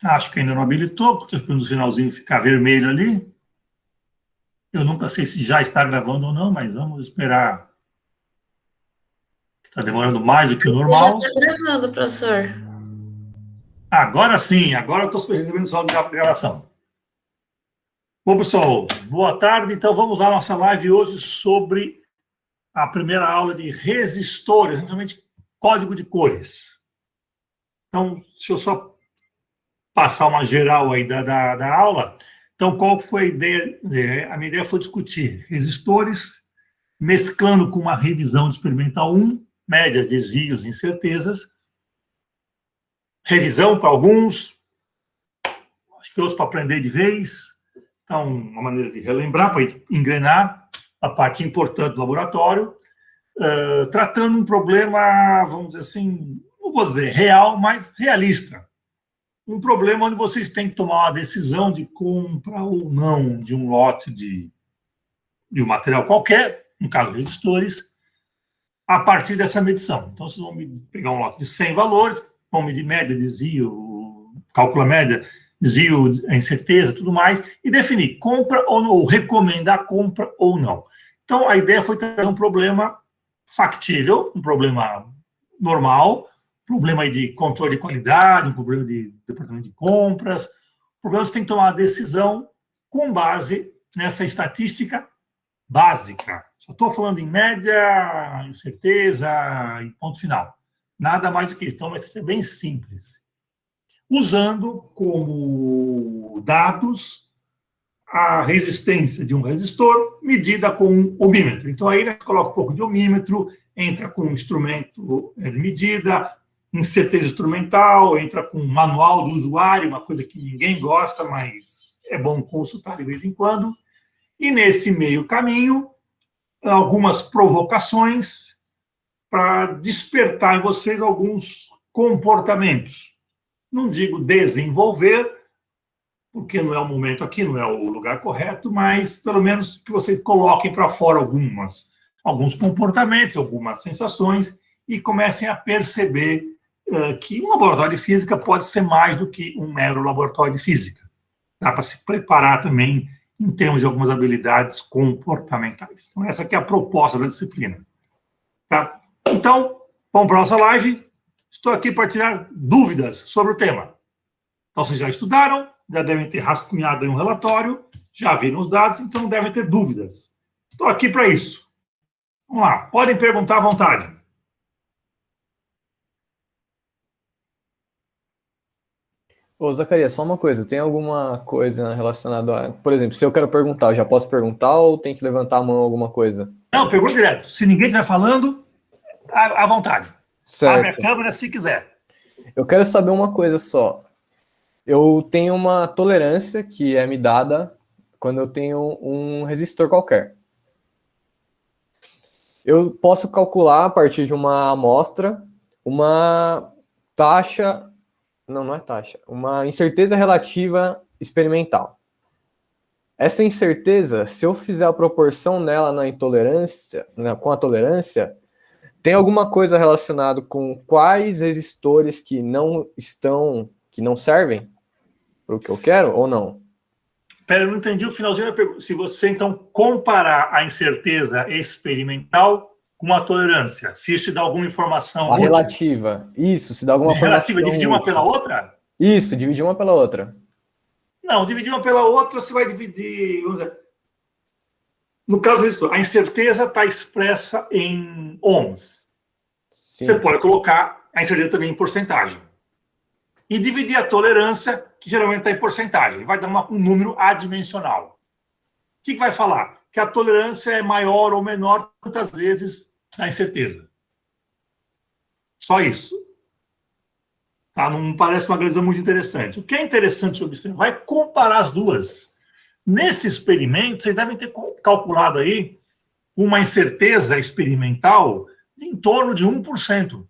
Acho que ainda não habilitou, porque estou esperando o sinalzinho ficar vermelho ali. Eu nunca sei se já está gravando ou não, mas vamos esperar. Está demorando mais do que o Já normal. está gravando, professor. Agora sim, agora eu estou recebendo só de gravação. Bom, pessoal, boa tarde. Então, vamos lá à nossa live hoje sobre a primeira aula de resistores, justamente código de cores. Então, deixa eu só passar uma geral aí da aula. Então, qual foi a ideia? A minha ideia foi discutir resistores, mesclando com uma revisão de experimental 1, médias, desvios, incertezas, revisão para alguns, acho que outros para aprender de vez. Então, uma maneira de relembrar, para engrenar a parte importante do laboratório, tratando um problema, vamos dizer assim, não vou dizer real, mas realista. Um problema onde vocês têm que tomar uma decisão de compra ou não de um lote de um material qualquer, no caso resistores, a partir dessa medição. Então, vocês vão pegar um lote de 100 valores, vão medir média, desvio, calcula média, desvio, incerteza, tudo mais, e definir compra ou não, ou recomendar compra ou não. Então, a ideia foi trazer um problema factível, um problema normal, problema de controle de qualidade, um problema de departamento de compras, problema você tem que tomar uma decisão com base nessa estatística básica. Só estou falando em média, incerteza e ponto final. Nada mais do que isso. Então, vai ser bem simples. Usando como dados a resistência de um resistor medida com um ohmímetro. Então, aí a gente coloca um pouco de ohmímetro, entra com um instrumento de medida, incerteza instrumental, entra com manual do usuário, uma coisa que ninguém gosta, mas é bom consultar de vez em quando. E nesse meio caminho, algumas provocações para despertar em vocês alguns comportamentos. Não digo desenvolver, porque não é o momento aqui, não é o lugar correto, mas pelo menos que vocês coloquem para fora alguns comportamentos, algumas sensações e comecem a perceber que um laboratório de física pode ser mais do que um mero laboratório de física. Dá para se preparar também em termos de algumas habilidades comportamentais. Então, essa aqui é a proposta da disciplina. Tá? Então, vamos para a nossa live. Estou aqui para tirar dúvidas sobre o tema. Então, vocês já estudaram, já devem ter rascunhado aí um relatório, já viram os dados, então devem ter dúvidas. Estou aqui para isso. Vamos lá, podem perguntar à vontade. Ô, Zacarias, só uma coisa, tem alguma coisa relacionada a... Por exemplo, se eu quero perguntar, eu já posso perguntar ou tem que levantar a mão alguma coisa? Não, pergunta direto. Se ninguém estiver falando, à vontade. Certo. Abre a câmera se quiser. Eu quero saber uma coisa só. Eu tenho uma tolerância que é me dada quando eu tenho um resistor qualquer. Eu posso calcular a partir de uma amostra uma taxa... Não é taxa. Uma incerteza relativa experimental. Essa incerteza, se eu fizer a proporção nela na intolerância, com a tolerância, tem alguma coisa relacionada com quais resistores que não servem para o que eu quero ou não? Pera, eu não entendi o finalzinho da pergunta. Se você, então, comparar a incerteza experimental com a tolerância, se isso te dá alguma informação A útil. relativa. Isso, se dá alguma informação Relativa, dividir uma útil. pela outra? Isso, dividir uma pela outra. Não, dividir uma pela outra, você vai dividir, vamos dizer, no caso do resistor, a incerteza está expressa em ohms. Sim. Você pode colocar a incerteza também em porcentagem. E dividir a tolerância, que geralmente está em porcentagem. Vai dar um número adimensional. O que vai falar? Que a tolerância é maior ou menor, muitas vezes, da incerteza. Só isso. Tá? Não parece uma coisa muito interessante. O que é interessante observar é comparar as duas. Nesse experimento, vocês devem ter calculado aí uma incerteza experimental de em torno de 1%.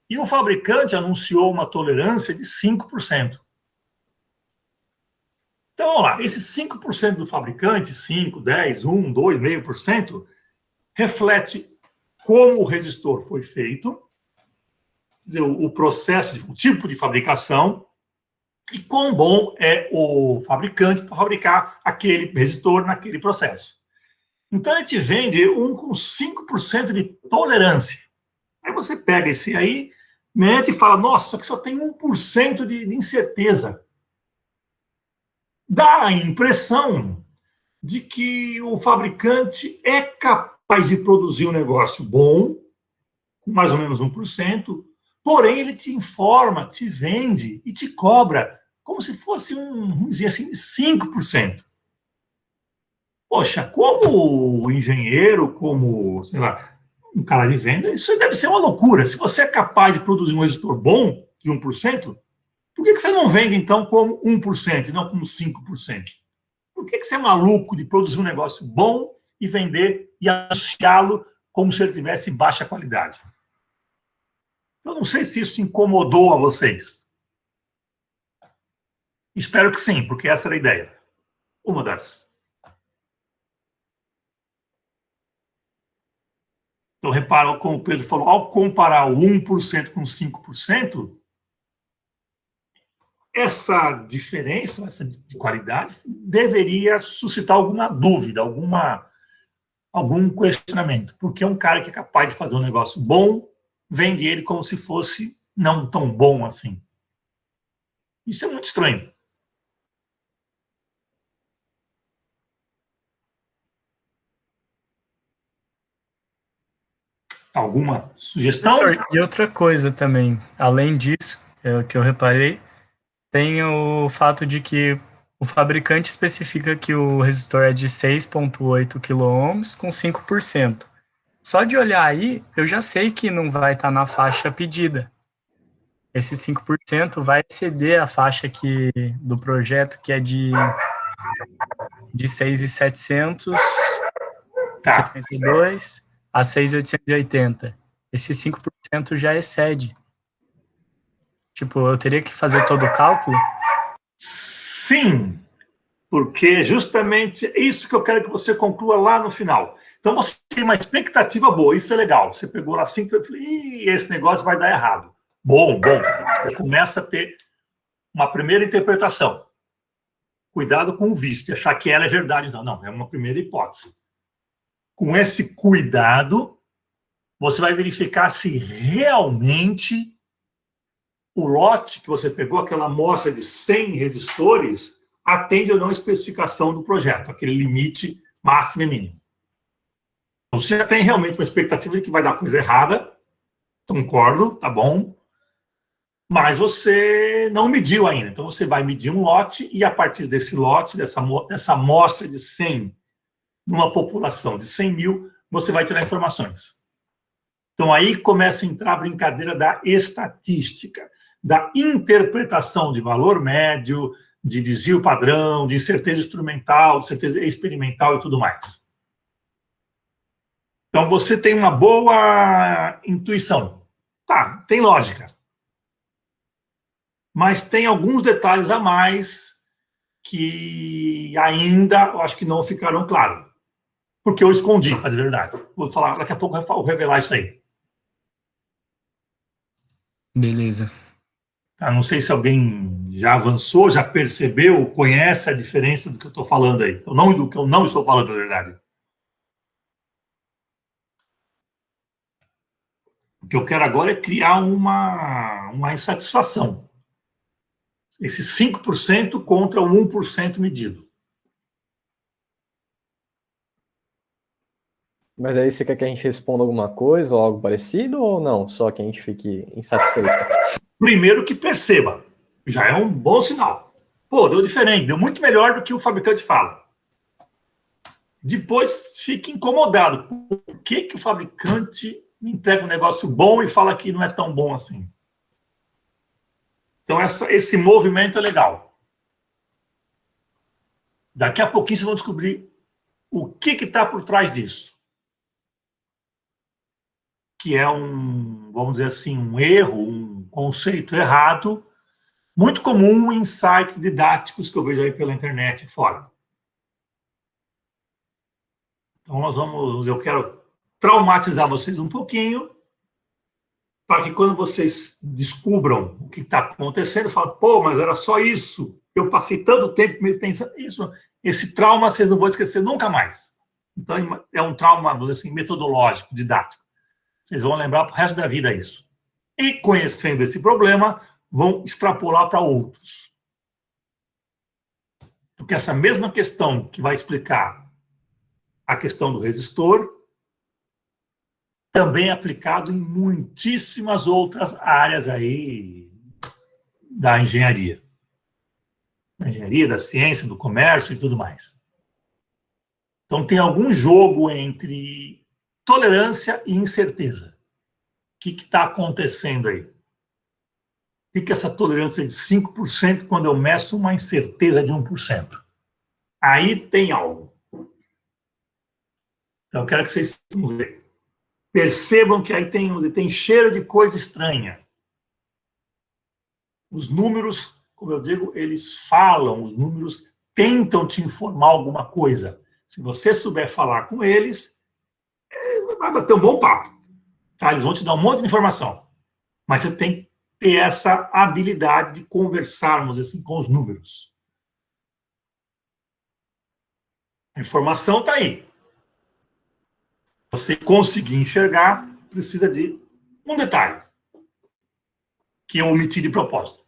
E o fabricante anunciou uma tolerância de 5%. Então, vamos lá. Esse 5% do fabricante, 5, 10, 1, 2, 0,5%, reflete como o resistor foi feito, o processo, o tipo de fabricação, e quão bom é o fabricante para fabricar aquele resistor naquele processo. Então, ele te vende um com 5% de tolerância. Aí você pega esse aí, mede e fala, nossa, só que só tem 1% de incerteza. Dá a impressão de que o fabricante é capaz de produzir um negócio bom, com mais ou menos 1%, porém ele te informa, te vende e te cobra como se fosse vamos dizer assim, de 5%. Poxa, como engenheiro, como, sei lá, um cara de venda, isso deve ser uma loucura. Se você é capaz de produzir um resistor bom, de 1%, por que você não vende, então, como 1% e não como 5%? Por que você é maluco de produzir um negócio bom e vender e anunciá-lo como se ele tivesse baixa qualidade? Eu não sei se isso incomodou a vocês. Espero que sim, porque essa era a ideia. Uma das. Então, repara, como o Pedro falou, ao comparar o 1% com 5%, essa diferença, essa qualidade, deveria suscitar alguma dúvida, algum questionamento. Porque um cara que é capaz de fazer um negócio bom, vende ele como se fosse não tão bom assim. Isso é muito estranho. Alguma sugestão? Professor, e outra coisa também, além disso, que eu reparei, tem o fato de que o fabricante especifica que o resistor é de 6,8 quiloohms com 5%. Só de olhar aí, eu já sei que não vai estar na faixa pedida. Esse 5% vai exceder a faixa do projeto, que é de 6.762 a 6.880. Esse 5% já excede. Tipo, eu teria que fazer todo o cálculo? Sim, porque justamente isso que eu quero que você conclua lá no final. Então você tem uma expectativa boa, isso é legal. Você pegou lá 5 e falou, esse negócio vai dar errado. Bom. Você começa a ter uma primeira interpretação. Cuidado com o vício, de achar que ela é verdade. Não, é uma primeira hipótese. Com esse cuidado, você vai verificar se realmente o lote que você pegou, aquela amostra de 100 resistores, atende ou não a especificação do projeto, aquele limite máximo e mínimo. Então, você já tem realmente uma expectativa de que vai dar coisa errada, concordo, tá bom, mas você não mediu ainda. Então, você vai medir um lote e, a partir desse lote, dessa amostra de 100, numa população de 100 mil, você vai tirar informações. Então, aí começa a entrar a brincadeira da estatística, da interpretação de valor médio, de desvio padrão, de incerteza instrumental, de certeza experimental e tudo mais. Então, você tem uma boa intuição. Tá, tem lógica. Mas tem alguns detalhes a mais que ainda, eu acho que não ficaram claros. Porque eu escondi, mas é verdade. Vou falar, daqui a pouco eu vou revelar isso aí. Beleza. Não sei se alguém já avançou, já percebeu, conhece a diferença do que eu estou falando aí. Ou não, do que eu não estou falando, na verdade. O que eu quero agora é criar uma insatisfação. Esse 5% contra o 1% medido. Mas aí você quer que a gente responda alguma coisa ou algo parecido ou não? Só que a gente fique insatisfeito? Primeiro que perceba. Já é um bom sinal. Pô, deu diferente, deu muito melhor do que o fabricante fala. Depois fique incomodado. Por que o fabricante me entrega um negócio bom e fala que não é tão bom assim? Então, esse movimento é legal. Daqui a pouquinho vocês vão descobrir o que está por trás disso. Que é vamos dizer assim, um erro, um conceito errado, muito comum em sites didáticos que eu vejo aí pela internet fora. Então, eu quero traumatizar vocês um pouquinho para que quando vocês descubram o que está acontecendo, falem, pô, mas era só isso. Eu passei tanto tempo me pensando isso. Esse trauma vocês não vão esquecer nunca mais. Então, é um trauma, vamos dizer assim, metodológico, didático. Vocês vão lembrar para o resto da vida isso. E, conhecendo esse problema, vão extrapolar para outros. Porque essa mesma questão que vai explicar a questão do resistor também é aplicado em muitíssimas outras áreas aí da engenharia. Da engenharia, da ciência, do comércio e tudo mais. Então, tem algum jogo entre tolerância e incerteza. O que está acontecendo aí? O que é essa tolerância de 5% quando eu meço uma incerteza de 1%? Aí tem algo. Então, eu quero que vocês percebam que aí tem cheiro de coisa estranha. Os números, como eu digo, eles falam, os números tentam te informar alguma coisa. Se você souber falar com eles, vai bater um bom papo. Tá? Eles vão te dar um monte de informação. Mas você tem que ter essa habilidade de conversarmos assim, com os números. A informação está aí. Você conseguir enxergar, precisa de um detalhe, que eu omiti de propósito.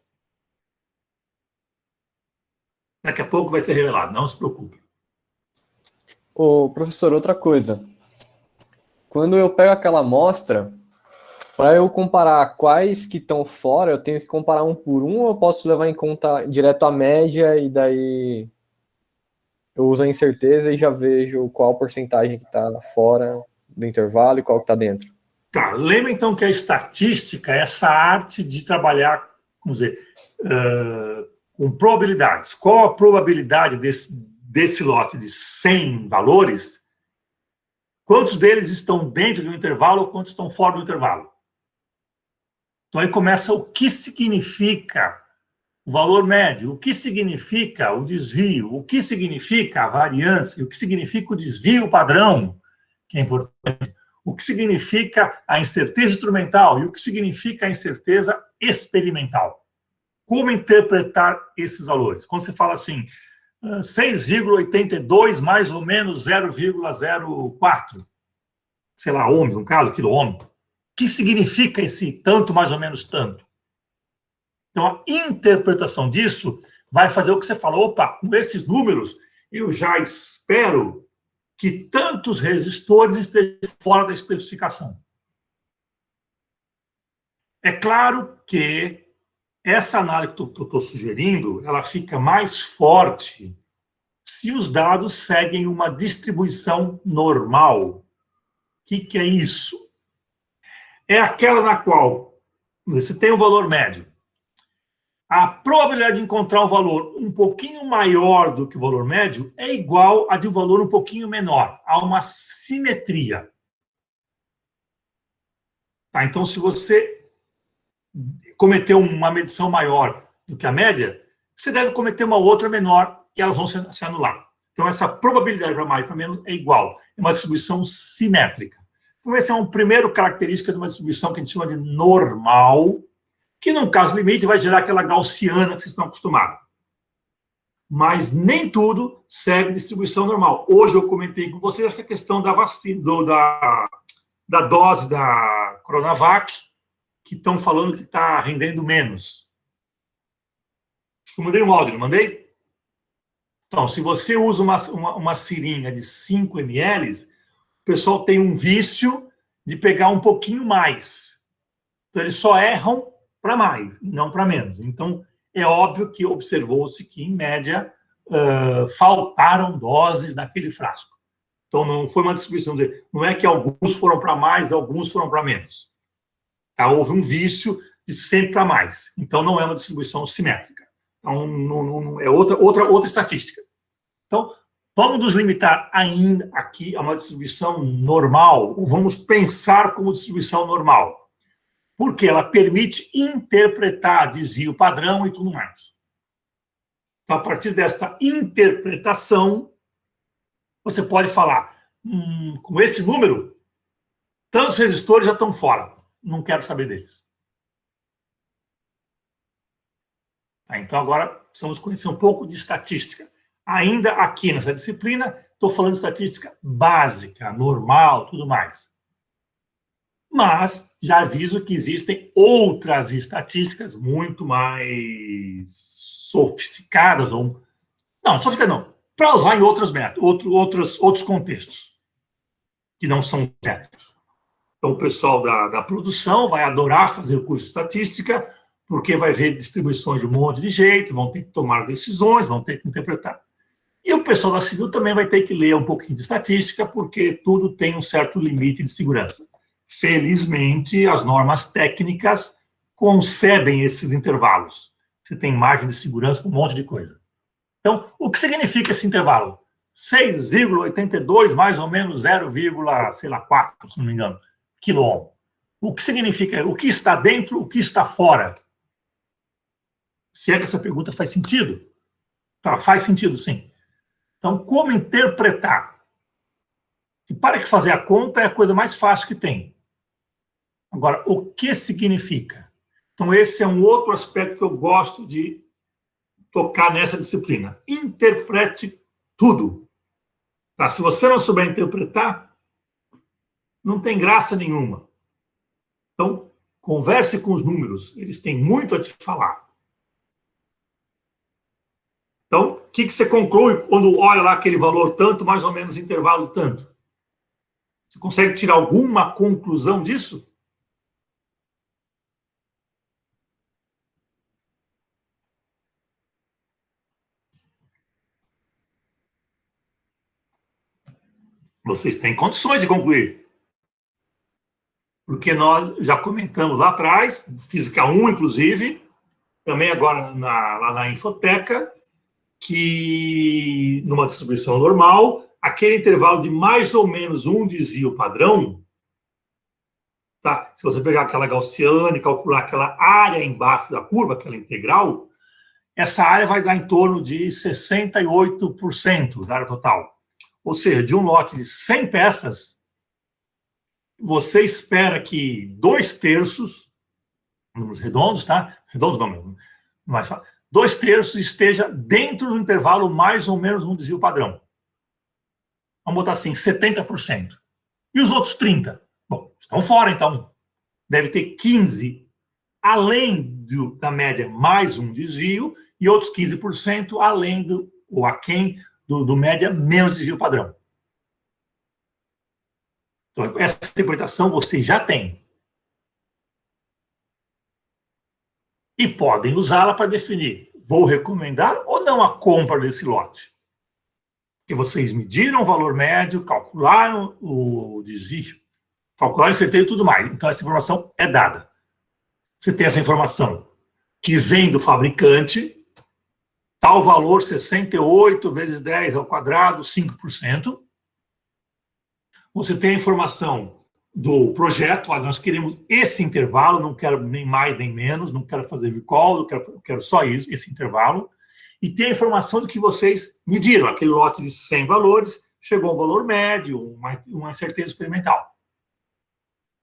Daqui a pouco vai ser revelado, não se preocupe. Ô, professor, outra coisa. Quando eu pego aquela amostra, para eu comparar quais que estão fora, eu tenho que comparar um por um, ou eu posso levar em conta direto a média e daí eu uso a incerteza e já vejo qual porcentagem que está fora do intervalo e qual que está dentro? Tá, lembra então que a estatística é essa arte de trabalhar, vamos dizer, com probabilidades. Qual a probabilidade desse lote de 100 valores? Quantos deles estão dentro de um intervalo ou quantos estão fora do intervalo? Então aí começa o que significa o valor médio, o que significa o desvio, o que significa a variância, o que significa o desvio padrão, que é importante, o que significa a incerteza instrumental e o que significa a incerteza experimental. Como interpretar esses valores? Quando você fala assim, 6,82 mais ou menos 0,04, sei lá, ohms, no caso, quilo-ohm. O que significa esse tanto mais ou menos tanto? Então, a interpretação disso vai fazer o que você falou, opa, com esses números, eu já espero que tantos resistores estejam fora da especificação. É claro que essa análise que eu estou sugerindo, ela fica mais forte se os dados seguem uma distribuição normal. O que é isso? É aquela na qual você tem um valor médio. A probabilidade de encontrar um valor um pouquinho maior do que o valor médio é igual a de um valor um pouquinho menor. Há uma simetria. Tá? Então, se você cometeu uma medição maior do que a média, você deve cometer uma outra menor e elas vão se anular. Então, essa probabilidade para mais e para menos é igual. É uma distribuição simétrica. Então, essa é uma primeira característica de uma distribuição que a gente chama de normal, que, no caso limite, vai gerar aquela gaussiana que vocês estão acostumados. Mas nem tudo segue distribuição normal. Hoje eu comentei com vocês acho que a questão da vacina, da dose da Coronavac, que estão falando que está rendendo menos. Eu mandei um áudio, não mandei? Então, se você usa uma seringa de 5 ml, o pessoal tem um vício de pegar um pouquinho mais. Então, eles só erram para mais, e não para menos. Então, é óbvio que observou-se que, em média, faltaram doses naquele frasco. Então, não foi uma distribuição, não é que alguns foram para mais, alguns foram para menos. Tá? Houve um vício de sempre para mais. Então, não é uma distribuição simétrica. Então, é outra estatística. Então, vamos nos limitar ainda aqui a uma distribuição normal, ou vamos pensar como distribuição normal. Porque ela permite interpretar desvio padrão e tudo mais. Então, a partir desta interpretação, você pode falar, com esse número, tantos resistores já estão fora. não quero saber deles. Então, agora, precisamos conhecer um pouco de estatística. Ainda aqui nessa disciplina, estou falando de estatística básica, normal, tudo mais. Mas já aviso que existem outras estatísticas muito mais sofisticadas, ou não, sofisticadas não, para usar em outros métodos, outros contextos, que não são métodos. Então, o pessoal da produção vai adorar fazer o curso de estatística, porque vai ver distribuições de um monte de jeito, vão ter que tomar decisões, vão ter que interpretar. E o pessoal da civil também vai ter que ler um pouquinho de estatística, porque tudo tem um certo limite de segurança. Felizmente, as normas técnicas concebem esses intervalos. Você tem margem de segurança para um monte de coisa. Então, o que significa esse intervalo? 6,82 mais ou menos 0,4, se não me engano, quiloohm. O que significa? O que está dentro, o que está fora? Se é que essa pergunta faz sentido? Tá, faz sentido, sim. Então, como interpretar? E para que fazer a conta é a coisa mais fácil que tem. Agora, o que significa? Então, esse é um outro aspecto que eu gosto de tocar nessa disciplina. Interprete tudo. Tá? Se você não souber interpretar, não tem graça nenhuma. Então, converse com os números. Eles têm muito a te falar. Então, o que você conclui quando olha lá aquele valor tanto, mais ou menos intervalo tanto? Você consegue tirar alguma conclusão disso? Vocês têm condições de concluir. Porque nós já comentamos lá atrás, Física 1, inclusive, também agora lá na Infoteca, que numa distribuição normal, aquele intervalo de mais ou menos um desvio padrão, tá? Se você pegar aquela gaussiana e calcular aquela área embaixo da curva, aquela integral, essa área vai dar em torno de 68% da área total. Ou seja, de um lote de 100 peças, você espera que 2/3, números redondos, tá? Redondos não, mais fácil. 2/3 esteja dentro do intervalo mais ou menos um desvio padrão. Vamos botar assim, 70%. E os outros 30%? Bom, estão fora, então. Deve ter 15% além da média mais um desvio e outros 15% além ou aquém do média menos desvio padrão. Então, essa interpretação você já tem. E podem usá-la para definir, vou recomendar ou não a compra desse lote. Porque vocês mediram o valor médio, calcularam o desvio, calcularam a certeza e tudo mais. Então, essa informação é dada. Você tem essa informação que vem do fabricante, tal valor 68 vezes 10 ao quadrado, 5%. Você tem a informação do projeto, olha, nós queremos esse intervalo, não quero nem mais nem menos, não quero fazer recall, eu quero só isso, esse intervalo. E tem a informação do que vocês mediram, aquele lote de 100 valores, chegou a um valor médio, uma certeza experimental.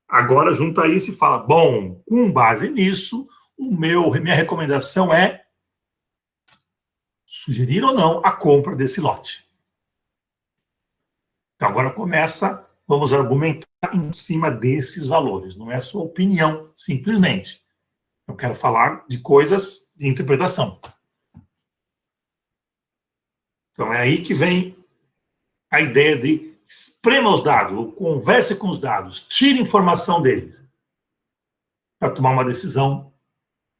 Agora, junta isso e fala, bom, com base nisso, minha recomendação é sugerir ou não a compra desse lote. Então, agora vamos argumentar em cima desses valores. Não é sua opinião, simplesmente. Eu quero falar de coisas de interpretação. Então, é aí que vem a ideia de esprema os dados, ou converse com os dados, tire informação deles, para tomar uma decisão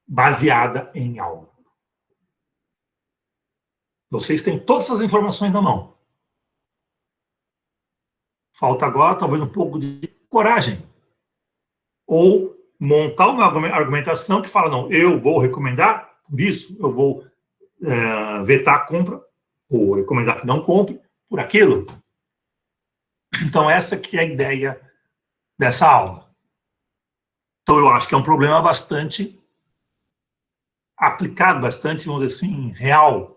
baseada em algo. Vocês têm todas essas informações na mão. Falta agora, talvez, um pouco de coragem. Ou montar uma argumentação que fala, não, eu vou recomendar, por isso eu vou vetar a compra, ou recomendar que não compre, por aquilo. Então, essa que é a ideia dessa aula. Então, eu acho que é um problema bastante aplicado, bastante, vamos dizer assim, real.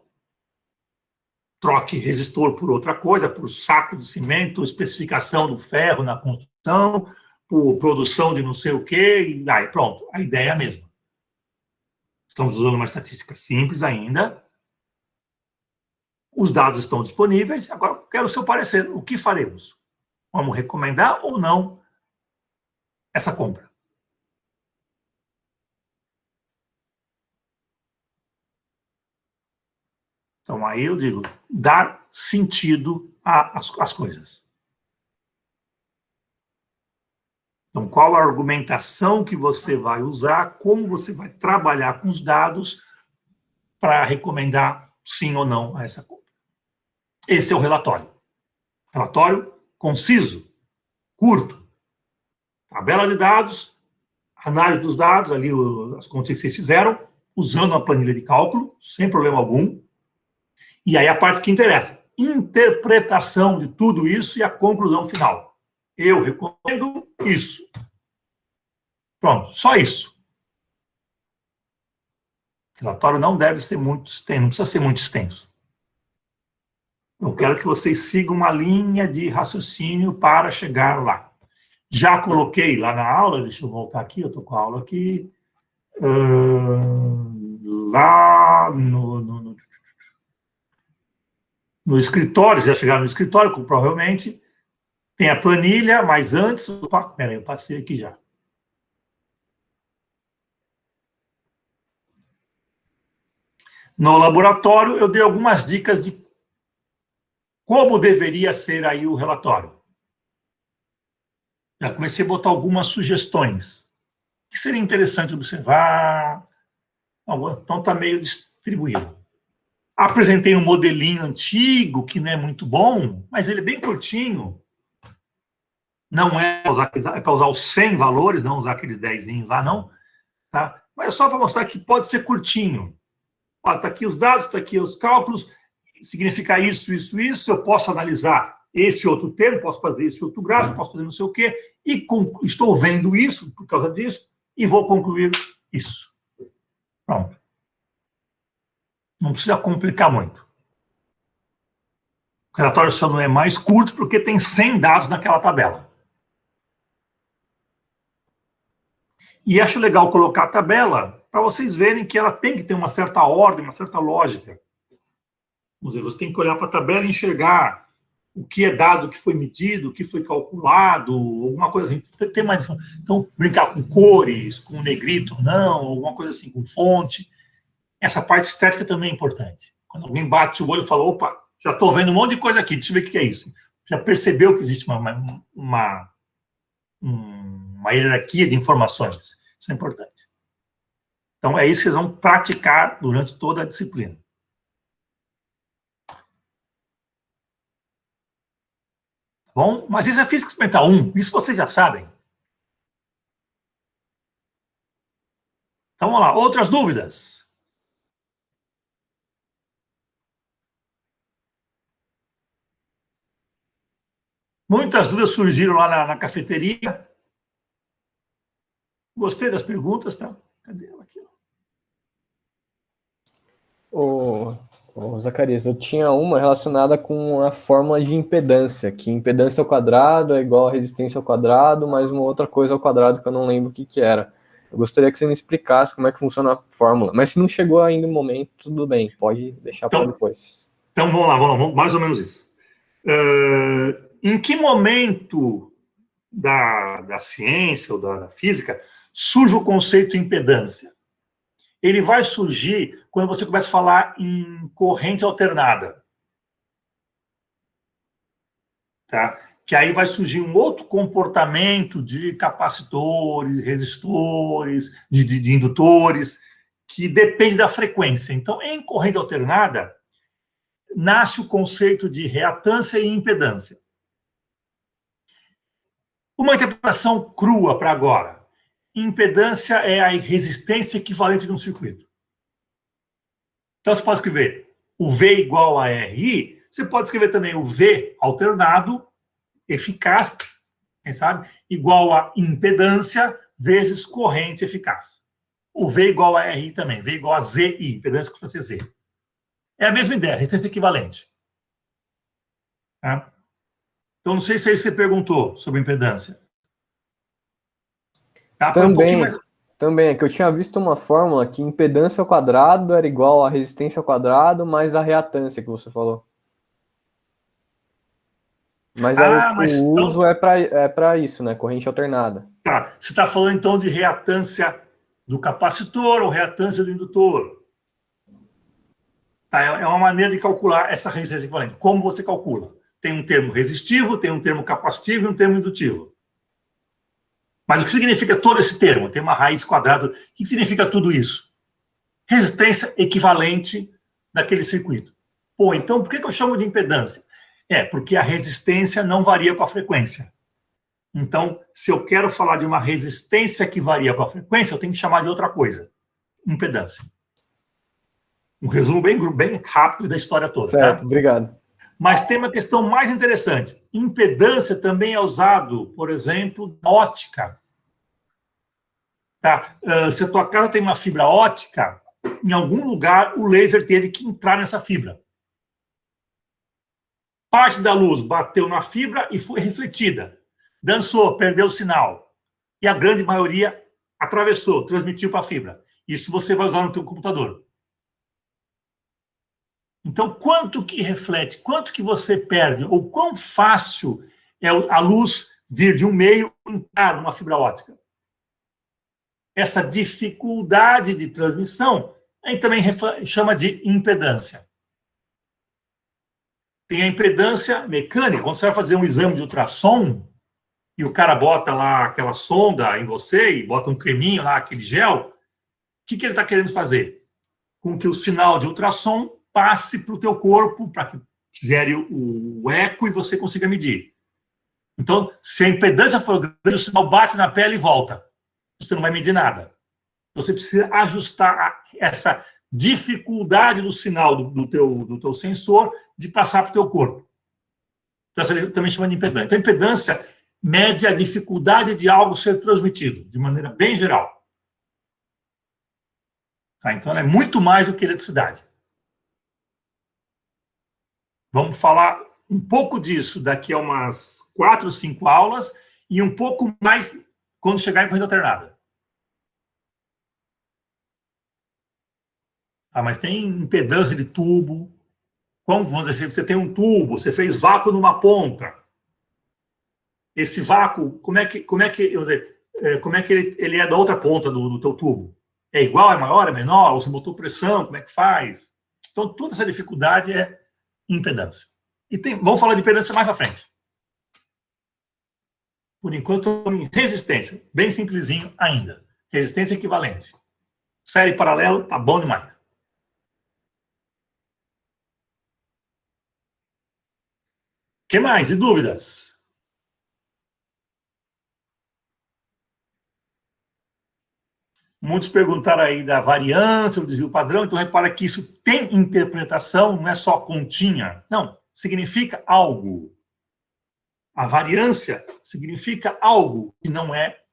Troque resistor por outra coisa, por saco de cimento, especificação do ferro na construção, por produção de não sei o quê, e aí pronto, a ideia é a mesma. Estamos usando uma estatística simples ainda. Os dados estão disponíveis, agora quero o seu parecer. O que faremos? Vamos recomendar ou não essa compra? Então, aí eu digo, dar sentido às coisas. Então, qual a argumentação que você vai usar, como você vai trabalhar com os dados para recomendar sim ou não a essa compra. Esse é o relatório. Relatório conciso, curto. Tabela de dados, análise dos dados, ali as contas que vocês fizeram, usando uma planilha de cálculo, sem problema algum. E aí a parte que interessa, interpretação de tudo isso e a conclusão final. Eu recomendo isso. Pronto, só isso. O relatório não deve ser muito extenso, não precisa ser muito extenso. Eu quero que vocês sigam uma linha de raciocínio para chegar lá. Já coloquei lá na aula, deixa eu voltar aqui, eu estou com a aula aqui, lá no escritório, já chegaram no escritório, provavelmente, tem a planilha, mas antes... Peraí, eu passei aqui já. No laboratório, eu dei algumas dicas de como deveria ser aí o relatório. Já comecei a botar algumas sugestões que seria interessante observar. Então está meio distribuído. Apresentei um modelinho antigo, que não é muito bom, mas ele é bem curtinho. Não é para usar os 100 valores, não usar aqueles 10 lá, não. Tá? Mas é só para mostrar que pode ser curtinho. Está aqui os dados, está aqui os cálculos, significa isso, isso, isso, eu posso analisar esse outro termo, posso fazer esse outro gráfico, posso fazer não sei o quê, e estou vendo isso por causa disso, e vou concluir isso. Pronto. Não precisa complicar muito. O relatório só não é mais curto porque tem 100 dados naquela tabela. E acho legal colocar a tabela para vocês verem que ela tem que ter uma certa ordem, uma certa lógica. Vamos dizer, você tem que olhar para a tabela e enxergar o que é dado, o que foi medido, o que foi calculado, alguma coisa assim. Tem mais, então, brincar com cores, com negrito, não, alguma coisa assim, com fonte. Essa parte estética também é importante. Quando alguém bate o olho e fala, opa, já estou vendo um monte de coisa aqui, deixa eu ver o que é isso. Já percebeu que existe uma hierarquia de informações. Isso é importante. Então, é isso que vocês vão praticar durante toda a disciplina. Bom, mas isso é Física Experimental 1, isso vocês já sabem. Então, vamos lá, outras dúvidas? Muitas dúvidas surgiram lá na cafeteria. Gostei das perguntas, tá? Cadê ela aqui? Ô, Zacarias, eu tinha uma relacionada com a fórmula de impedância, que impedância ao quadrado é igual a resistência ao quadrado, mais uma outra coisa ao quadrado que eu não lembro o que era. Eu gostaria que você me explicasse como é que funciona a fórmula. Mas se não chegou ainda o momento, tudo bem, pode deixar para depois. Então vamos lá, mais ou menos isso. Em que momento da ciência ou da física surge o conceito de impedância? Ele vai surgir quando você começa a falar em corrente alternada. Tá? Que aí vai surgir um outro comportamento de capacitores, resistores, de indutores, que depende da frequência. Então, em corrente alternada, nasce o conceito de reatância e impedância. Uma interpretação crua para agora. Impedância é a resistência equivalente de um circuito. Então, você pode escrever o V igual a RI, você pode escrever também o V alternado, eficaz, quem sabe, igual a impedância vezes corrente eficaz. O V igual a RI também, V igual a ZI, impedância que você Z. É a mesma ideia, resistência equivalente. Tá? Então, não sei se aí você perguntou sobre impedância. Tá? Foi um pouquinho mais... Também, é que eu tinha visto uma fórmula que impedância ao quadrado era igual a resistência ao quadrado mais a reatância que você falou. Mas aí o uso é para isso, né? Corrente alternada. Tá. Você está falando então de reatância do capacitor ou reatância do indutor. Tá? É uma maneira de calcular essa resistência equivalente. Como você calcula? Tem um termo resistivo, tem um termo capacitivo e um termo indutivo. Mas o que significa todo esse termo? Tem uma raiz quadrada. O que significa tudo isso? Resistência equivalente daquele circuito. Pô, então por que eu chamo de impedância? Porque a resistência não varia com a frequência. Então, se eu quero falar de uma resistência que varia com a frequência, eu tenho que chamar de outra coisa. Impedância. Um resumo bem rápido da história toda. Certo, tá? Obrigado. Mas tem uma questão mais interessante. Impedância também é usado, por exemplo, na ótica. Tá? Se a tua casa tem uma fibra ótica, em algum lugar o laser teve que entrar nessa fibra. Parte da luz bateu na fibra e foi refletida. Dançou, perdeu o sinal. E a grande maioria atravessou, transmitiu para a fibra. Isso você vai usar no teu computador. Então, quanto que reflete, quanto que você perde, ou quão fácil é a luz vir de um meio e entrar numa fibra ótica? Essa dificuldade de transmissão, a gente também chama de impedância. Tem a impedância mecânica, quando você vai fazer um exame de ultrassom, e o cara bota lá aquela sonda em você, e bota um creminho lá, aquele gel, o que ele está querendo fazer? Com que o sinal de ultrassom passe para o teu corpo, para que gere o eco e você consiga medir. Então, se a impedância for grande, o sinal bate na pele e volta. Você não vai medir nada. Você precisa ajustar essa dificuldade do sinal do teu sensor de passar para o teu corpo. Então, você também chama de impedância. Então, a impedância mede a dificuldade de algo ser transmitido, de maneira bem geral. Tá? Então, ela é muito mais do que eletricidade. Vamos falar um pouco disso daqui a umas 4 ou 5 aulas e um pouco mais quando chegar em corrente alternada. Mas tem impedância de tubo. Como, vamos dizer, você tem um tubo, você fez vácuo numa ponta. Esse vácuo, como é que ele é da outra ponta do teu tubo? É igual, é maior, é menor? Ou você botou pressão, como é que faz? Então, toda essa dificuldade é impedância. E vamos falar de impedância mais para frente. Por enquanto, resistência. Bem simplesinho ainda. Resistência equivalente. Série paralelo, tá bom demais. O que mais? E dúvidas? Muitos perguntaram aí da variância, do desvio padrão. Então, repara que isso tem interpretação, não é só continha. Não, significa algo. A variância significa algo que não é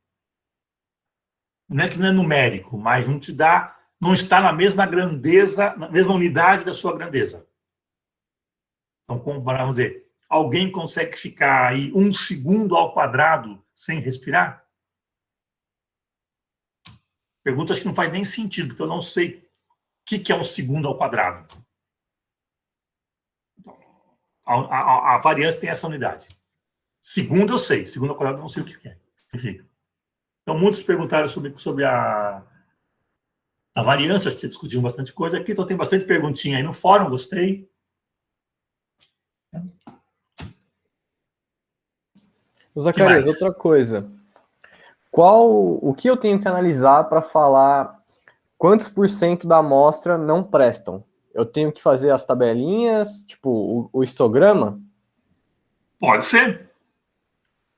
numérico, mas não está na mesma grandeza, na mesma unidade da sua grandeza. Então, como vamos dizer, alguém consegue ficar aí 1 segundo ao quadrado sem respirar? Perguntas que não faz nem sentido, porque eu não sei o que é 1 segundo ao quadrado. A variância tem essa unidade. Segundo eu sei, segundo ao quadrado eu não sei o que significa. Então, muitos perguntaram sobre a variância, acho que discutiram bastante coisa aqui, então tem bastante perguntinha aí no fórum, gostei. Zacarias, outra coisa. O que eu tenho que analisar para falar quantos % da amostra não prestam? Eu tenho que fazer as tabelinhas, tipo o histograma? Pode ser.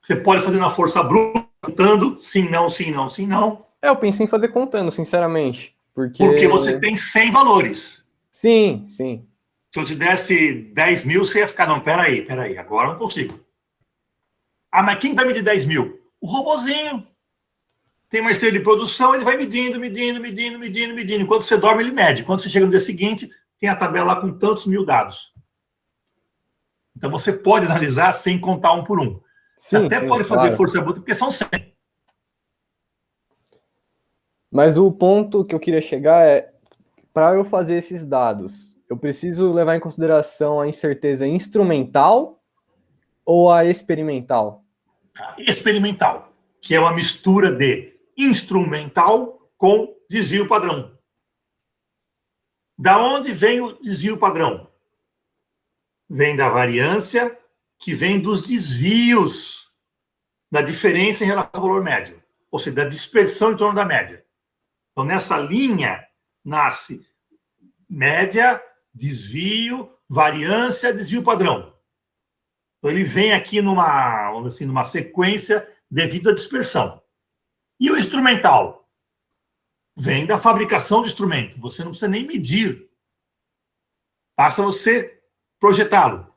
Você pode fazer na força bruta, contando, sim, não, sim, não, sim, não. Eu pensei em fazer contando, sinceramente. Porque você tem 100 valores. Sim, sim. Se eu te desse 10 mil, você ia ficar, não, peraí, agora eu não consigo. Mas quem vai medir 10 mil? O robozinho. Tem uma esteira de produção, ele vai medindo. Enquanto você dorme, ele mede. Quando você chega no dia seguinte, tem a tabela lá com tantos mil dados. Então, você pode analisar sem contar um por um. Você até pode fazer força bruta, porque são 100. Mas o ponto que eu queria chegar é, para eu fazer esses dados, eu preciso levar em consideração a incerteza instrumental ou a experimental? Experimental, que é uma mistura de instrumental com desvio padrão. Da onde vem o desvio padrão? Vem da variância, que vem dos desvios, da diferença em relação ao valor médio, ou seja, da dispersão em torno da média. Então, nessa linha, nasce média, desvio, variância, desvio padrão. Então, ele vem aqui numa, vamos dizer assim, numa sequência devido à dispersão. E o instrumental? Vem da fabricação do instrumento. Você não precisa nem medir. Basta você projetá-lo.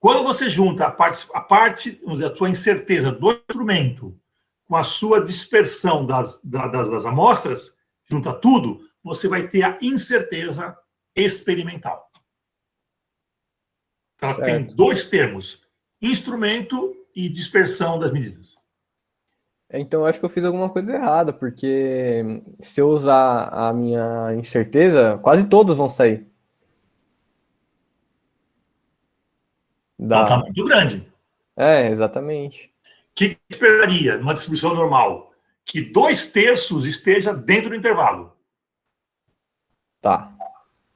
Quando você junta vamos dizer, a sua incerteza do instrumento com a sua dispersão das amostras, junta tudo, você vai ter a incerteza experimental. Ela tem dois termos, instrumento e dispersão das medidas. Então, eu acho que eu fiz alguma coisa errada, porque se eu usar a minha incerteza, quase todos vão sair. Então, está muito grande. É, exatamente. O que esperaria numa distribuição normal? Que 2/3 esteja dentro do intervalo. Tá.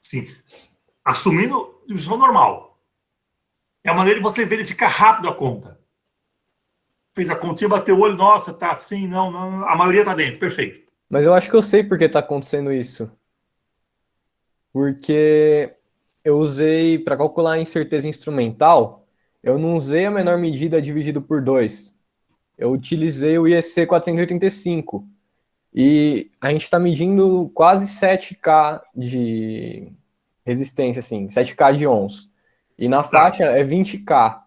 Sim. Assumindo distribuição normal. É a maneira de você verificar rápido a conta. Fez a continha, bateu o olho, nossa, tá assim, não, a maioria tá dentro, perfeito. Mas eu acho que eu sei por que tá acontecendo isso. Porque eu usei, para calcular a incerteza instrumental, eu não usei a menor medida dividido por 2. Eu utilizei o IEC 485. E a gente está medindo quase 7K de resistência, assim, 7K de ohms. E na faixa é 20K,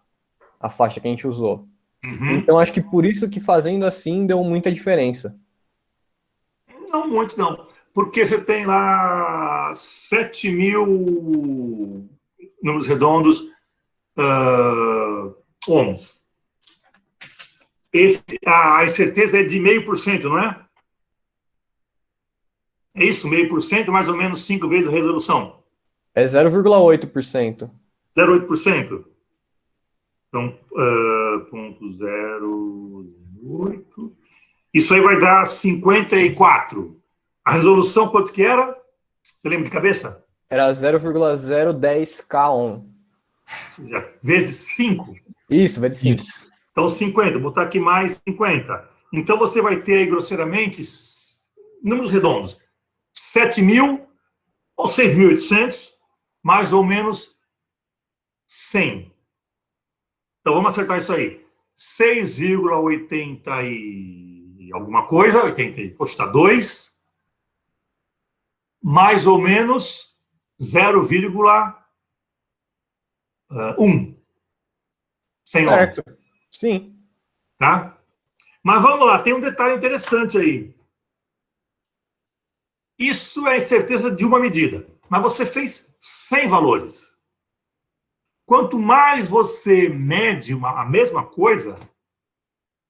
a faixa que a gente usou. Uhum. Então, acho que por isso que fazendo assim deu muita diferença. Não muito, não. Porque você tem lá 7.000 números redondos ohms. A incerteza é de 0,5%, não é? É isso, 0,5%, mais ou menos 5 vezes a resolução. É 0,8%. 0,8%. Então, 0,08. Isso aí vai dar 54. A resolução quanto que era? Você lembra de cabeça? Era 0,010K ohm. Vezes 5. Isso, vezes 5. Isso. Então, 50. Vou botar aqui mais 50. Então, você vai ter aí, grosseiramente, números redondos. 7.000 ou 6.800, mais ou menos 100. Então, vamos acertar isso aí. 6,80 e alguma coisa, 80, poxa, tá 2, mais ou menos 0,1. 100 Certo. ohms. Sim. Tá? Mas vamos lá, tem um detalhe interessante aí. Isso é a incerteza de uma medida, mas você fez 100 valores. Quanto mais você mede a mesma coisa,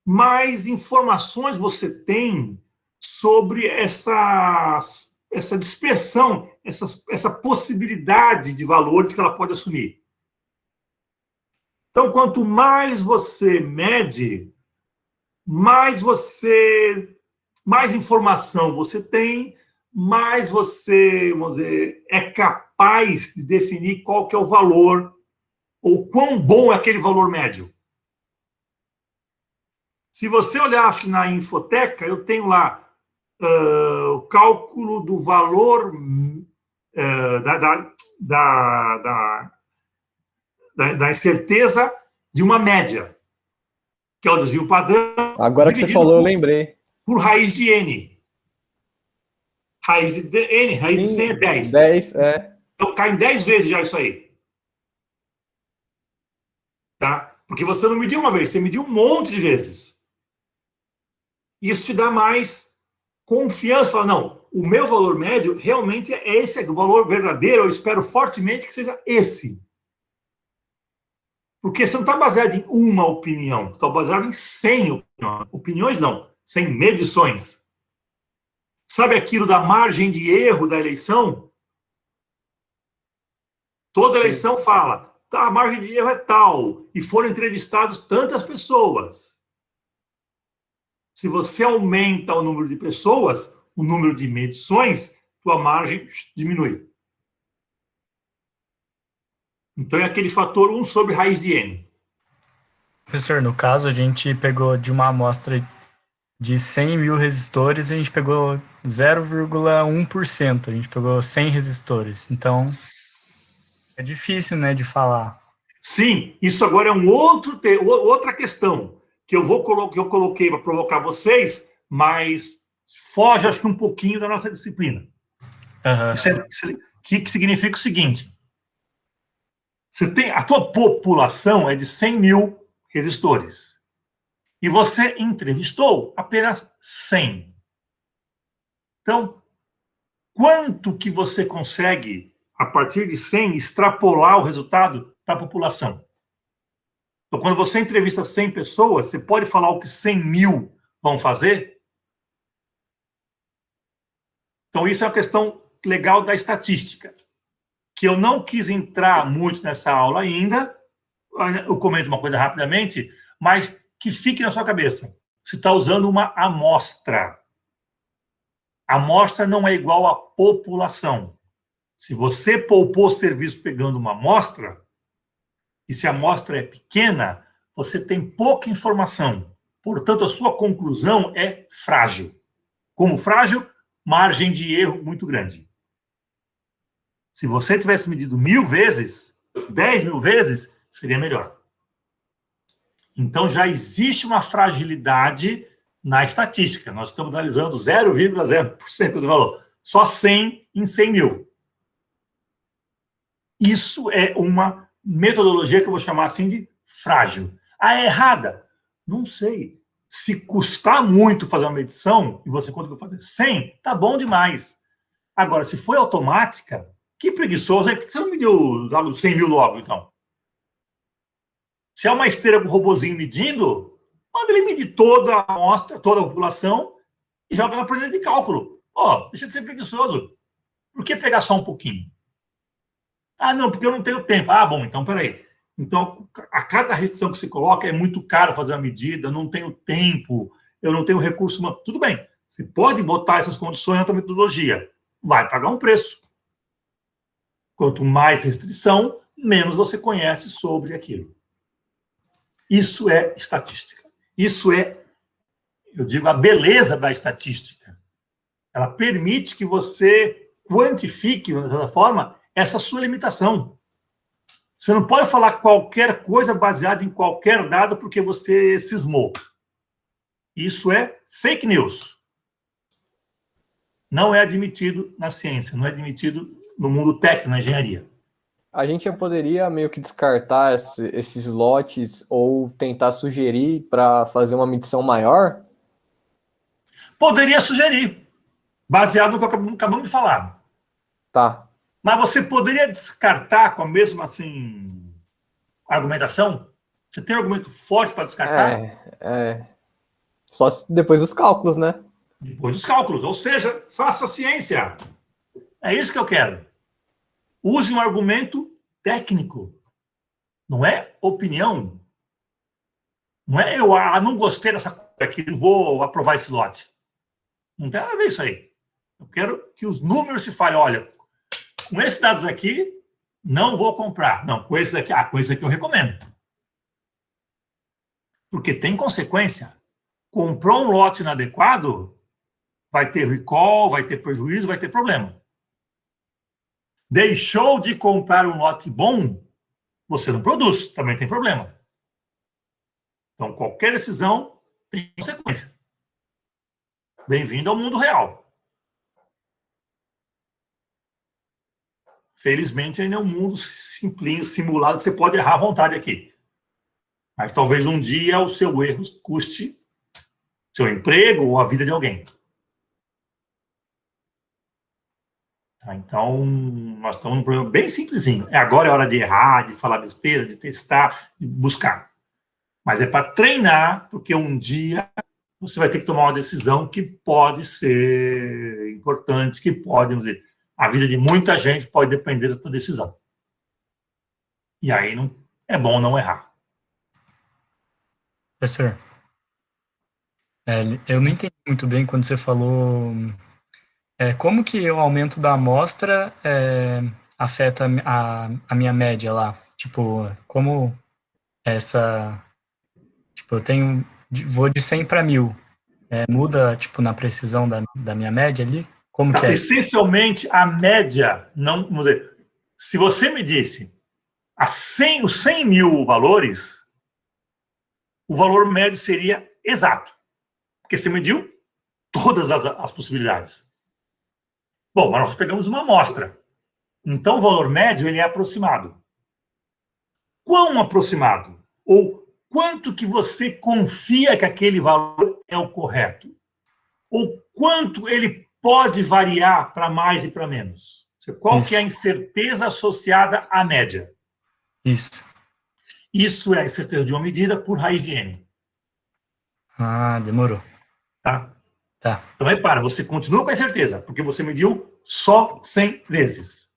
mais informações você tem sobre essa dispersão, essa possibilidade de valores que ela pode assumir. Então, quanto mais você mede, mais informação você tem, mais você, vamos dizer, é capaz de definir qual que é o valor ou quão bom é aquele valor médio. Se você olhar, acho que na Infoteca, eu tenho lá o cálculo do valor da incerteza de uma média, que é o desvio padrão. Agora que você falou, eu lembrei. Por raiz de N. Raiz de N, raiz de 100 é 10. 10, é. Então cai em 10 vezes já isso aí. Tá? Porque você não mediu uma vez, você mediu um monte de vezes. Isso te dá mais confiança. Fala, não, o meu valor médio realmente é esse, é o valor verdadeiro, eu espero fortemente que seja esse. Porque você não está baseado em uma opinião, está baseado em 100 opiniões. Opiniões não, 100 medições. Sabe aquilo da margem de erro da eleição? Toda eleição fala, tá, a margem de erro é tal, e foram entrevistados tantas pessoas. Se você aumenta o número de pessoas, o número de medições, tua margem diminui. Então é aquele fator 1 sobre raiz de n. Professor, no caso, a gente pegou de uma amostra de 100 mil resistores, a gente pegou 0,1%, a gente pegou 100 resistores. Então, é difícil, né, de falar. Sim, isso agora é outra questão que eu coloquei para provocar vocês, mas foge, acho que um pouquinho da nossa disciplina. Que significa o seguinte: a tua população é de 100 mil resistores e você entrevistou apenas 100. Então, quanto que você consegue, a partir de 100, extrapolar o resultado para a população? Então, quando você entrevista 100 pessoas, você pode falar o que 100 mil vão fazer? Então, isso é uma questão legal da estatística, que eu não quis entrar muito nessa aula ainda. Eu comento uma coisa rapidamente, mas que fique na sua cabeça. Você está usando uma amostra. A amostra não é igual à população. Se você poupou serviço pegando uma amostra, e se a amostra é pequena, você tem pouca informação. Portanto, a sua conclusão é frágil. Como frágil? Margem de erro muito grande. Se você tivesse medido 1000 vezes, 10 mil vezes, seria melhor. Então, já existe uma fragilidade na estatística. Nós estamos analisando 0,0%, que você falou. Só 100 em 100 mil. Isso é uma metodologia que eu vou chamar assim de frágil. Ah, é errada? Não sei. Se custar muito fazer uma medição e você conseguiu fazer 100, tá bom demais. Agora, se foi automática, que preguiçoso, hein? Por que você não mediu logo 100 mil logo, então? Se é uma esteira com o robozinho medindo, manda ele medir toda a amostra, toda a população e joga na planilha de cálculo. Deixa de ser preguiçoso. Por que pegar só um pouquinho? Ah, não, porque eu não tenho tempo. Ah, bom, então peraí. Então, a cada restrição que você coloca é muito caro fazer a medida, não tenho tempo, eu não tenho recurso humano. Tudo bem, você pode botar essas condições na tua metodologia. Vai pagar um preço. Quanto mais restrição, menos você conhece sobre aquilo. Isso é estatística. Isso é, eu digo, a beleza da estatística. Ela permite que você quantifique, de certa forma, essa sua limitação. Você não pode falar qualquer coisa baseada em qualquer dado porque você cismou. Isso é fake news. Não é admitido na ciência, não é admitido no mundo técnico, na engenharia. A gente já poderia meio que descartar esses lotes ou tentar sugerir para fazer uma medição maior? Poderia sugerir, baseado no que acabamos de falar. Tá. Mas você poderia descartar com a mesma, argumentação? Você tem um argumento forte para descartar? Só depois dos cálculos, né? Depois dos cálculos. Ou seja, faça ciência. É isso que eu quero. Use um argumento técnico. Não é opinião. Não é eu não gostei dessa coisa aqui, não vou aprovar esse lote. Não tem nada a ver isso aí. Eu quero que os números se falem. Olha, com esses dados aqui, não vou comprar. Não, com esses aqui, com esses aqui eu recomendo. Porque tem consequência. Comprou um lote inadequado, vai ter recall, vai ter prejuízo, vai ter problema. Deixou de comprar um lote bom, você não produz, também tem problema. Então, qualquer decisão tem consequência. Bem-vindo ao mundo real. Felizmente, ainda é um mundo simplinho, simulado, que você pode errar à vontade aqui. Mas talvez um dia o seu erro custe seu emprego ou a vida de alguém. Então, nós estamos num problema bem simplesinho. Agora é hora de errar, de falar besteira, de testar, de buscar. Mas é para treinar, porque um dia você vai ter que tomar uma decisão que pode ser importante, que pode, vamos dizer, a vida de muita gente pode depender da tua decisão. E aí não, é bom não errar. Professor, eu não entendi muito bem quando você falou como que o aumento da amostra afeta a minha média lá. Tipo, como essa... Tipo, vou de 100 para 1000. Muda, tipo, na precisão da minha média ali? Como que é? Essencialmente, a média, não, vamos dizer, se você me disse os 100 mil valores, o valor médio seria exato, porque você mediu todas as possibilidades. Bom, mas nós pegamos uma amostra, então o valor médio ele é aproximado. Quão aproximado? Ou quanto que você confia que aquele valor é o correto? Ou quanto ele pode variar para mais e para menos? Qual que é a incerteza associada à média? Isso. Isso é a incerteza de uma medida por raiz de n. Ah, demorou. Tá? Tá. Então, repara, você continua com a incerteza, porque você mediu só 100 vezes.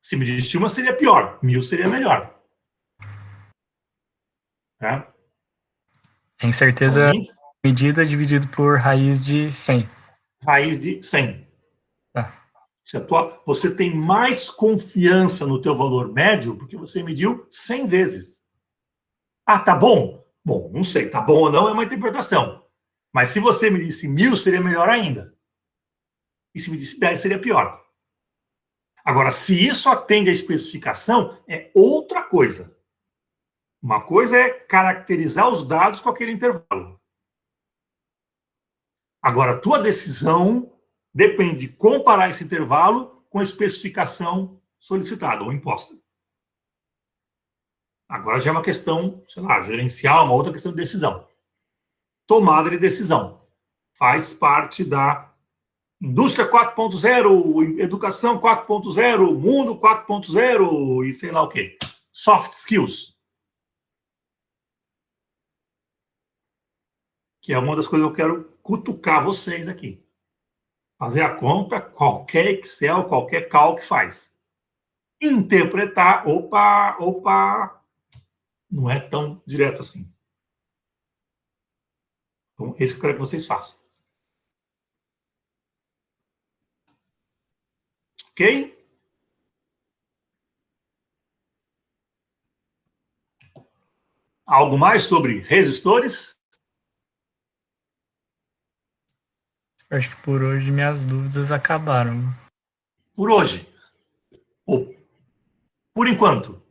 Se medisse uma, seria pior. 1000 seria melhor. Tá? A incerteza medida dividido por raiz de 100. Raiz de 100. Tá. Você tem mais confiança no teu valor médio porque você mediu 100 vezes. Ah, tá bom? Bom, não sei, tá bom ou não é uma interpretação. Mas se você medisse 1000, seria melhor ainda. E se medisse 10, seria pior. Agora, se isso atende à especificação, é outra coisa. Uma coisa é caracterizar os dados com aquele intervalo. Agora, a tua decisão depende de comparar esse intervalo com a especificação solicitada ou imposta. Agora já é uma questão, sei lá, gerencial, uma outra questão de decisão. Tomada de decisão. Faz parte da indústria 4.0, educação 4.0, mundo 4.0 e sei lá o quê. Soft skills. Que é uma das coisas que eu quero cutucar vocês aqui. Fazer a conta, qualquer Excel, qualquer calc faz. Interpretar, opa, não é tão direto assim. Então, esse que eu quero que vocês façam. Ok? Algo mais sobre resistores? Acho que por hoje minhas dúvidas acabaram. Por hoje. Ou por enquanto.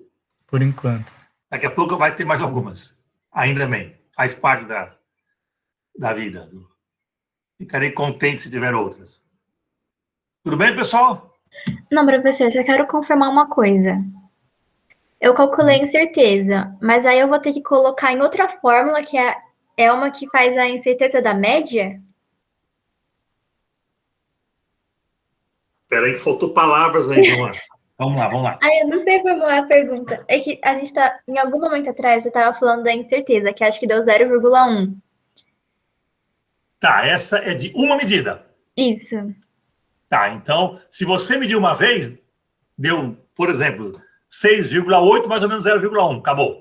Por enquanto. Daqui a pouco vai ter mais algumas. Ainda bem. Faz parte da vida. Ficarei contente se tiver outras. Tudo bem, pessoal? Não, professor, só quero confirmar uma coisa. Eu calculei incerteza, mas aí eu vou ter que colocar em outra fórmula, que é uma que faz a incerteza da média? Espera aí que faltou palavras aí, Joana. Vamos lá. Eu não sei formular a pergunta. É que a gente tá, em algum momento atrás, você estava falando da incerteza, que acho que deu 0,1. Tá, essa é de uma medida. Isso. Tá, então, se você medir uma vez, deu, por exemplo, 6,8 mais ou menos 0,1, acabou.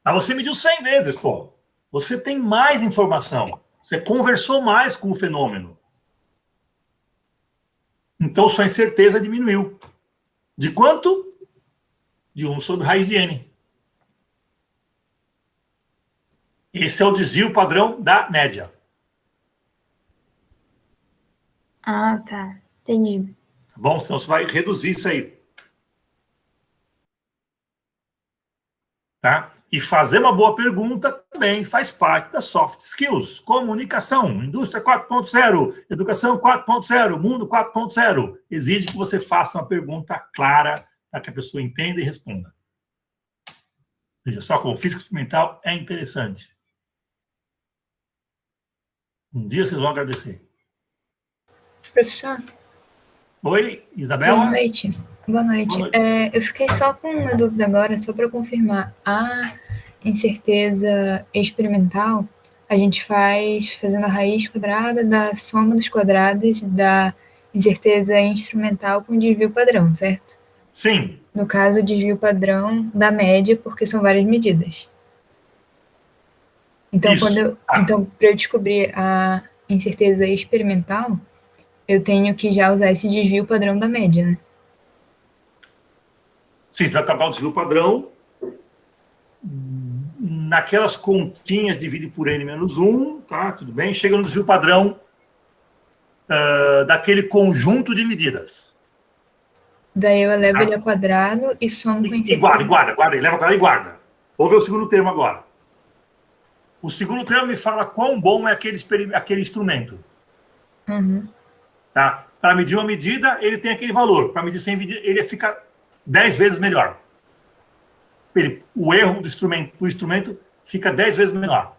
Mas você mediu 100 vezes, pô. Você tem mais informação. Você conversou mais com o fenômeno. Então, sua incerteza diminuiu. De quanto? De 1 sobre raiz de n. Esse é o desvio padrão da média. Ah, tá. Entendi. Tá bom? Então, você vai reduzir isso aí. Tá? E fazer uma boa pergunta também faz parte das soft skills. Comunicação, indústria 4.0, educação 4.0, mundo 4.0. Exige que você faça uma pergunta clara para que a pessoa entenda e responda. Veja só como física experimental é interessante. Um dia vocês vão agradecer. Professor? Oi, Isabela? Boa noite. Boa noite. Boa noite. Eu fiquei só com uma dúvida agora, só para confirmar. incerteza experimental, a gente faz fazendo a raiz quadrada da soma dos quadrados da incerteza instrumental com desvio padrão, certo? Sim. No caso, o desvio padrão da média, porque são várias medidas. Então, Isso. então, para eu descobrir a incerteza experimental, eu tenho que já usar esse desvio padrão da média, né? Sim, você vai calcular o desvio padrão. Naquelas continhas, divide por n menos 1, tá? Tudo bem. Chega no desvio padrão daquele conjunto de medidas. Daí eu elevo ele ao quadrado e somo com a incerteza. E guarda. Leva ao quadrado e guarda. Vou ver o segundo termo agora. O segundo termo me fala quão bom é aquele instrumento. Uhum. Tá? Para medir uma medida, ele tem aquele valor. Para medir 100 medidas, ele fica 10 vezes melhor. O erro do instrumento fica 10 vezes menor.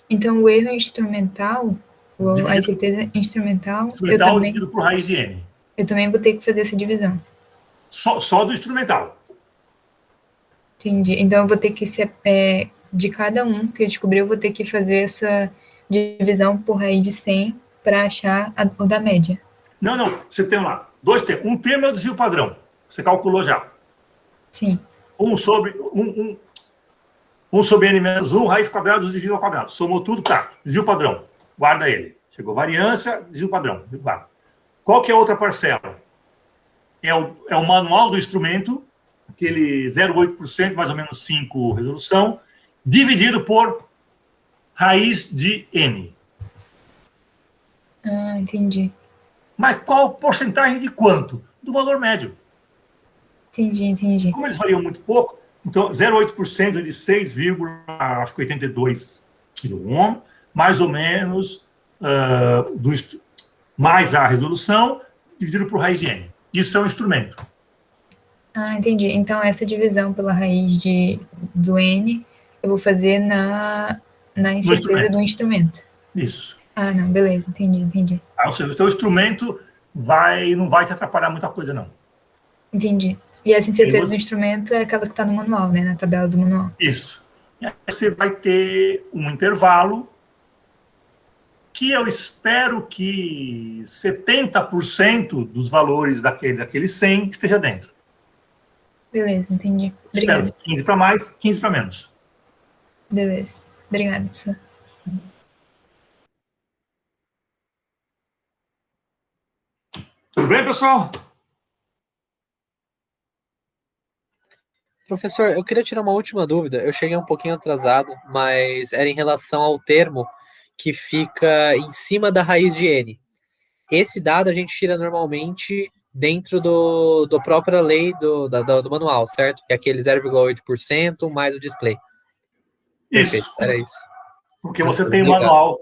Então, o erro instrumental, ou a incerteza instrumental, Dividido por raiz de n. Eu também vou ter que fazer essa divisão. Só do instrumental. Entendi. Então, eu vou ter que de cada um que eu descobri, eu vou ter que fazer essa divisão por raiz de 100 para achar o da média. Não. Você tem lá 2 termos. Um termo é o desvio padrão. Você calculou já. Sim. 1 sobre n menos 1, raiz quadrada do desvio ao quadrado. Somou tudo, tá. Desvio padrão. Guarda ele. Chegou variância, desvio padrão. Guarda. Qual que é a outra parcela? É o manual do instrumento, aquele 0,8%, mais ou menos 5 resolução, dividido por raiz de n. Ah, entendi. Mas qual porcentagem de quanto? Do valor médio. Entendi. Como eles variam muito pouco, então 0,8% de 6,82 kΩ, mais ou menos, mais a resolução, dividido por raiz de n. Isso é um instrumento. Ah, entendi. Então, essa divisão pela raiz do n, eu vou fazer na incerteza do instrumento. Isso. Ah, não, beleza, entendi. Ou seja, o seu instrumento não vai te atrapalhar muita coisa, não. Entendi. E essa incerteza do instrumento é aquela que está no manual, né? Na tabela do manual. Isso. E aí você vai ter um intervalo que eu espero que 70% dos valores daquele 100 esteja dentro. Beleza, entendi. Obrigada. Espero 15 para mais, 15 para menos. Beleza. Obrigada, professor. Tudo bem, pessoal? Professor, eu queria tirar uma última dúvida. Eu cheguei um pouquinho atrasado, mas era em relação ao termo que fica em cima da raiz de n. Esse dado a gente tira normalmente dentro do própria lei do manual, certo? Que é aquele 0,8% mais o display. Perfeito, Isso. era isso. Porque você tem o manual,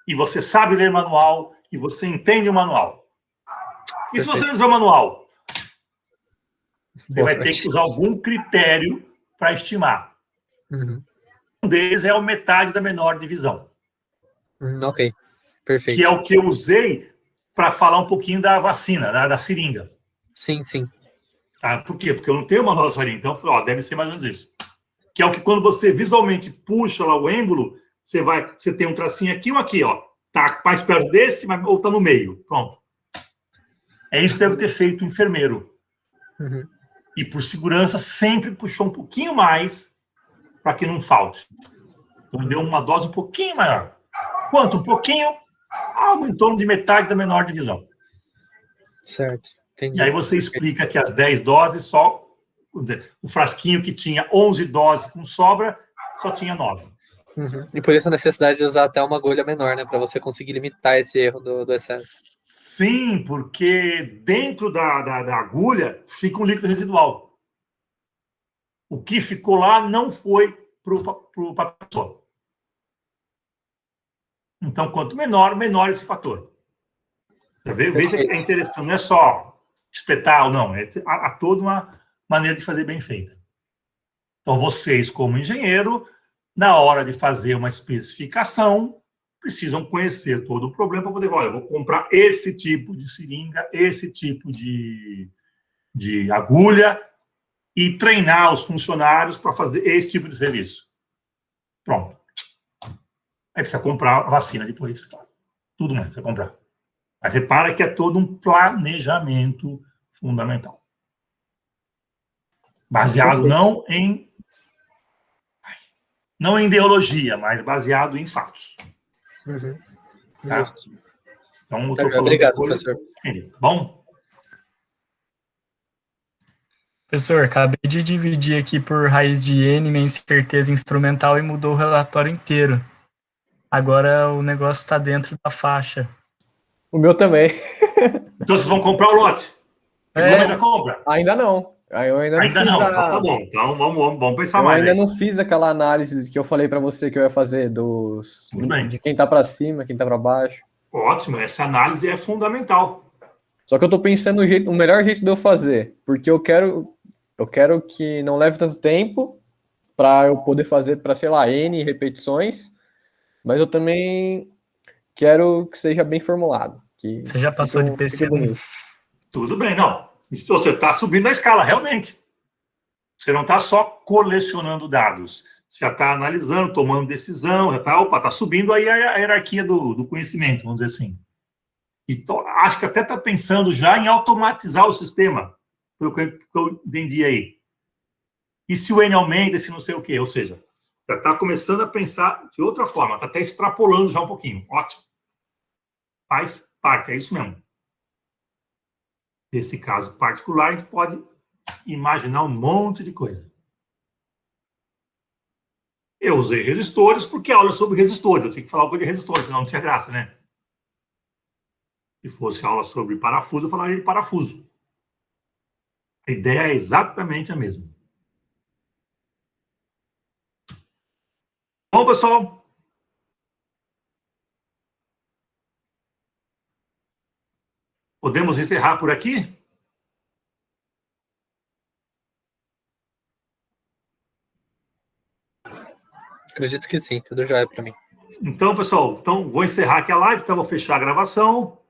e você sabe ler manual, e você entende o manual. E se você não usar o manual? Você vai ter que usar algum critério para estimar. Uhum. Um deles é a metade da menor divisão. Ok, perfeito. Que é o que eu usei para falar um pouquinho da vacina, da seringa. Sim. Tá? Por quê? Porque eu não tenho o manual da seringa. Então, eu falei, deve ser mais ou menos isso. Que é o que quando você visualmente puxa lá o êmbolo, você tem um tracinho aqui e um aqui, ó. Tá mais perto desse, ou tá no meio. Pronto. É isso que deve ter feito o enfermeiro. Uhum. E, por segurança, sempre puxou um pouquinho mais para que não falte. Então, deu uma dose um pouquinho maior. Quanto? Um pouquinho, algo em torno de metade da menor divisão. Certo, entendi. E aí você explica que as 10 doses, só o frasquinho que tinha 11 doses com sobra, só tinha 9. Uhum. E por isso a necessidade de usar até uma agulha menor, né? Para você conseguir limitar esse erro do excesso. Sim, porque dentro da agulha fica um líquido residual. O que ficou lá não foi para a pessoa. Então, quanto menor esse fator. Veja que é interessante, não é só espetar ou não, há toda uma maneira de fazer bem feita. Então, vocês, como engenheiro, na hora de fazer uma especificação, precisam conhecer todo o problema para poder, olha, eu vou comprar esse tipo de seringa, esse tipo de agulha, e treinar os funcionários para fazer esse tipo de serviço. Pronto. Aí precisa comprar a vacina depois, claro. Tudo mais precisa comprar. Mas repara que é todo um planejamento fundamental. Baseado não em ideologia, mas baseado em fatos. Uhum. Tá? Justo. Então, eu estou falando Obrigado, de coisas... professor. Entendi. Bom? Professor, acabei de dividir aqui por raiz de N minha incerteza instrumental e mudou o relatório inteiro. Agora o negócio está dentro da faixa. O meu também. Então, vocês vão comprar o lote? Recomenda a compra? Ainda não. Eu ainda não Ainda fiz não. Então, tá bom. Então, vamos pensar Eu mais ainda aí. não fiz aquela análise que eu falei para você que eu ia fazer Tudo bem. de quem tá para cima, quem tá para baixo. Ótimo. Essa análise é fundamental. Só que eu tô pensando o melhor jeito de eu fazer, porque eu quero que não leve tanto tempo para eu poder fazer para, sei lá, N repetições, mas eu também quero que seja bem formulado. Que Você já passou de PC? bonito. Tudo bem, não. Você está subindo a escala, realmente. Você não está só colecionando dados. Você já está analisando, tomando decisão, já está subindo aí a hierarquia do conhecimento, vamos dizer assim. E acho que até está pensando já em automatizar o sistema, pelo que eu entendi aí. E se o N aumenta, se não sei o quê, ou seja, já está começando a pensar de outra forma, está até extrapolando já um pouquinho. Ótimo. Faz parte, é isso mesmo. Nesse caso particular, a gente pode imaginar um monte de coisa. Eu usei resistores porque a aula é sobre resistores. Eu tinha que falar um pouco de resistores, senão não tinha graça, né? Se fosse aula sobre parafuso, eu falaria de parafuso. A ideia é exatamente a mesma. Bom, pessoal. Podemos encerrar por aqui? Acredito que sim, tudo já é para mim. Então, pessoal, vou encerrar aqui a live, então vou fechar a gravação.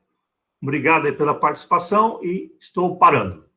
Obrigado aí pela participação e estou parando.